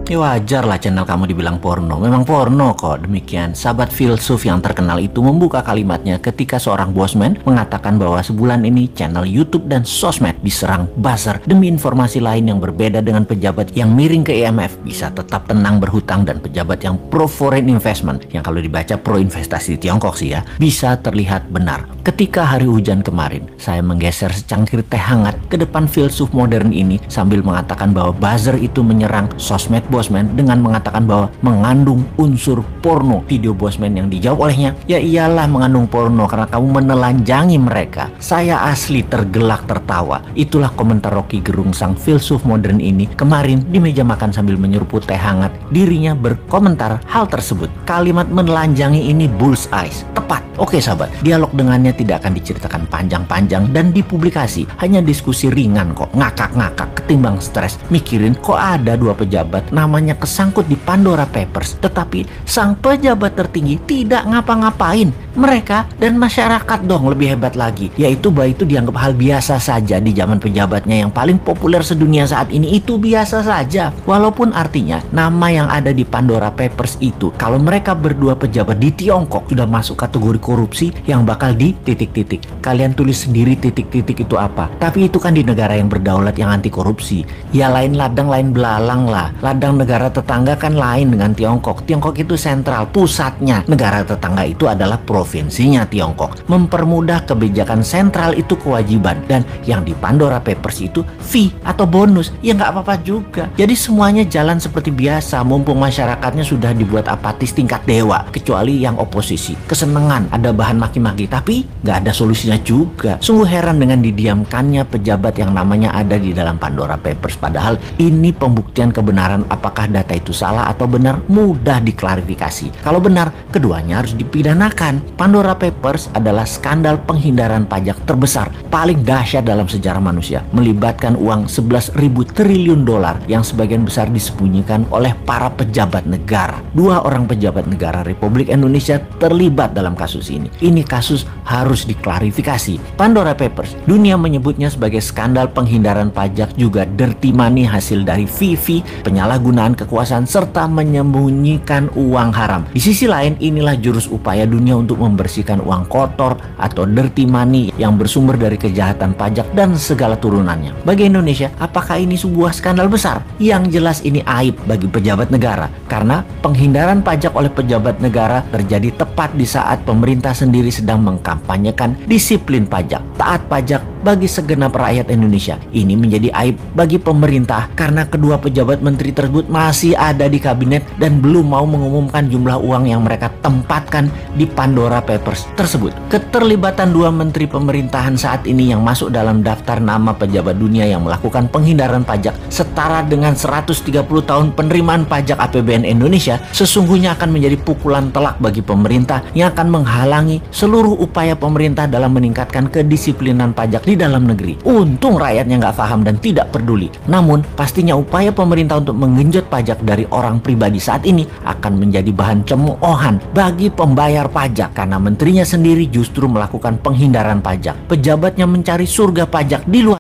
Ya wajar lah channel kamu dibilang porno. Memang porno kok. Demikian, sahabat filsuf yang terkenal itu membuka kalimatnya ketika seorang bosman mengatakan bahwa sebulan ini channel YouTube dan sosmed diserang buzzer demi informasi lain yang berbeda dengan pejabat yang miring ke IMF bisa tetap tenang berhutang dan pejabat yang pro foreign investment, yang kalau dibaca pro investasi di Tiongkok sih ya, bisa terlihat benar. Ketika hari hujan kemarin, saya menggeser secangkir teh hangat ke depan filsuf modern ini sambil mengatakan bahwa buzzer itu menyerang sosmed bosman dengan mengatakan bahwa mengandung unsur porno. Video bosman yang dijawab olehnya, ya iyalah mengandung porno karena kamu menelanjangi mereka. Saya asli tergelak tertawa. Itulah komentar Rocky Gerung sang filsuf modern ini kemarin di meja makan sambil menyeruput teh hangat. Dirinya berkomentar hal tersebut. Kalimat menelanjangi ini bullseye, tepat. Oke sahabat, dialog dengannya tidak akan diceritakan panjang-panjang dan dipublikasi. Hanya diskusi ringan kok, ngakak-ngakak ketimbang stres mikirin kok ada dua pejabat namanya kesangkut di Pandora Papers, tetapi sang pejabat tertinggi tidak ngapa-ngapain. Mereka dan masyarakat dong lebih hebat lagi, yaitu bahwa itu dianggap hal biasa saja di zaman pejabatnya yang paling populer sedunia saat ini. Itu biasa saja, walaupun artinya nama yang ada di Pandora Papers itu, kalau mereka berdua pejabat di Tiongkok sudah masuk kategori korupsi yang bakal di titik-titik. Kalian tulis sendiri titik-titik itu apa. Tapi itu kan di negara yang berdaulat yang anti korupsi. Ya lain ladang lain belalang lah. Ladang negara tetangga kan lain dengan Tiongkok. Tiongkok itu sentral, pusatnya. Negara tetangga itu adalah provinsinya Tiongkok. Mempermudah kebijakan sentral itu kewajiban. Dan yang di Pandora Papers itu fee atau bonus. Ya nggak apa-apa juga. Jadi semuanya jalan seperti biasa. Mumpung masyarakatnya sudah dibuat apatis tingkat dewa. Kecuali yang oposisi. Kesenangan ada bahan maki-maki, tapi nggak ada solusinya juga. Sungguh heran dengan didiamkannya pejabat yang namanya ada di dalam Pandora Papers. Padahal ini pembuktian kebenaran apakah data itu salah atau benar mudah diklarifikasi. Kalau benar, keduanya harus dipidanakan. Pandora Papers adalah skandal penghindaran pajak terbesar, paling dahsyat dalam sejarah manusia. Melibatkan uang 11.000 triliun dolar yang sebagian besar disembunyikan oleh para pejabat negara. Dua orang pejabat negara Republik Indonesia terlibat dalam kasus ini. Ini kasus harus diklarifikasi. Pandora Papers, dunia menyebutnya sebagai skandal penghindaran pajak, juga dirty money hasil dari fee, penyalahgunaan kekuasaan, serta menyembunyikan uang haram. Di sisi lain, inilah jurus upaya dunia untuk membersihkan uang kotor atau dirty money yang bersumber dari kejahatan pajak dan segala turunannya. Bagi Indonesia, apakah ini sebuah skandal besar? Yang jelas ini aib bagi pejabat negara, karena penghindaran pajak oleh pejabat negara terjadi tepat di saat pemerintah sendiri sedang mengkampanyekan disiplin pajak, taat pajak bagi segenap rakyat Indonesia. Ini menjadi aib bagi pemerintah karena kedua pejabat menteri tersebut masih ada di kabinet dan belum mau mengumumkan jumlah uang yang mereka tempatkan di Pandora Papers tersebut. Keterlibatan dua menteri pemerintahan saat ini yang masuk dalam daftar nama pejabat dunia yang melakukan penghindaran pajak setara dengan 130 tahun penerimaan pajak APBN Indonesia sesungguhnya akan menjadi pukulan telak bagi pemerintah yang akan menghalangi seluruh upaya pemerintah dalam meningkatkan kedisiplinan pajak di dalam negeri. Untung rakyatnya nggak paham dan tidak peduli. Namun pastinya upaya pemerintah untuk menggenjot pajak dari orang pribadi saat ini akan menjadi bahan cemoohan bagi pembayar pajak karena menterinya sendiri justru melakukan penghindaran pajak. Pejabatnya mencari surga pajak di luar